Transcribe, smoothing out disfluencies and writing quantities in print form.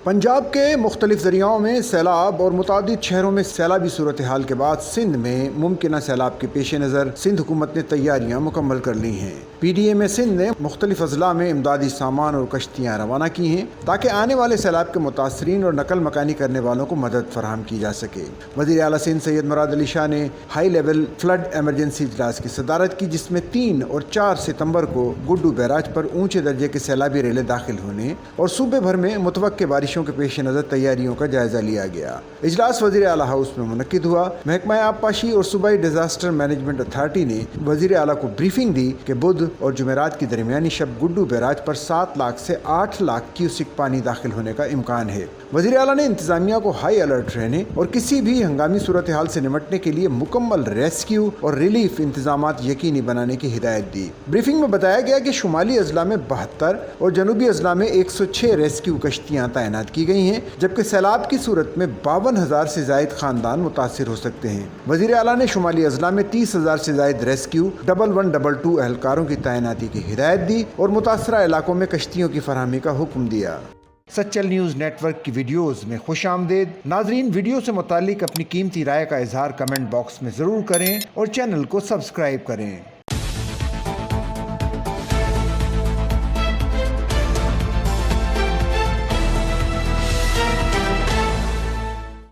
پنجاب کے مختلف ذریعوں میں سیلاب اور متعدد شہروں میں سیلابی صورتحال کے بعد سندھ میں ممکنہ سیلاب کے پیش نظر سندھ حکومت نے تیاریاں مکمل کر لی ہیں۔ پی ڈی ایم سندھ نے مختلف اضلاع میں امدادی سامان اور کشتیاں روانہ کی ہیں تاکہ آنے والے سیلاب کے متاثرین اور نقل مکانی کرنے والوں کو مدد فراہم کی جا سکے۔ وزیر اعلیٰ سندھ سید مراد علی شاہ نے ہائی لیول فلڈ ایمرجنسی اجلاس کی صدارت کی، جس میں 3 اور 4 ستمبر کو گڈو بیراج پر اونچے درجے کے سیلابی ریلے داخل ہونے اور صوبے بھر میں متوقع بارشوں کے پیش نظر تیاریوں کا جائزہ لیا گیا۔ اجلاس وزیر اعلیٰ ہاؤس میں منعقد ہوا۔ محکمہ آبپاشی اور صوبائی ڈیزاسٹر مینجمنٹ اتھارٹی نے وزیر اعلیٰ کو بریفنگ دی کہ بدھ اور جمعرات کی درمیانی شب گڈو بیراج پر 7 لاکھ سے 8 لاکھ کیوسک پانی داخل ہونے کا امکان ہے۔ وزیر اعلیٰ نے انتظامیہ کو ہائی الرٹ رہنے اور کسی بھی ہنگامی صورتحال سے نمٹنے کے لیے مکمل ریسکیو اور ریلیف انتظامات یقینی بنانے کی ہدایت دی۔ بریفنگ میں بتایا گیا کہ شمالی اضلاع میں 72 اور جنوبی اضلاع میں 106 ریسکیو کشتیاں تعینات کی گئی ہیں، جبکہ سیلاب کی صورت میں 52,000 سے زائد خاندان متاثر ہو سکتے ہیں۔ وزیر اعلیٰ نے شمالی اضلاع میں 30,000 سے زائد ریسکیو 1122 اہلکاروں کی تعیناتی کی ہدایت دی اور متاثرہ علاقوں میں کشتیوں کی فراہمی کا حکم دیا۔ سچل نیوز نیٹ ورک کی ویڈیوز میں خوش آمدید۔ ناظرین، ویڈیو سے متعلق اپنی قیمتی رائے کا اظہار کمنٹ باکس میں ضرور کریں اور چینل کو سبسکرائب کریں۔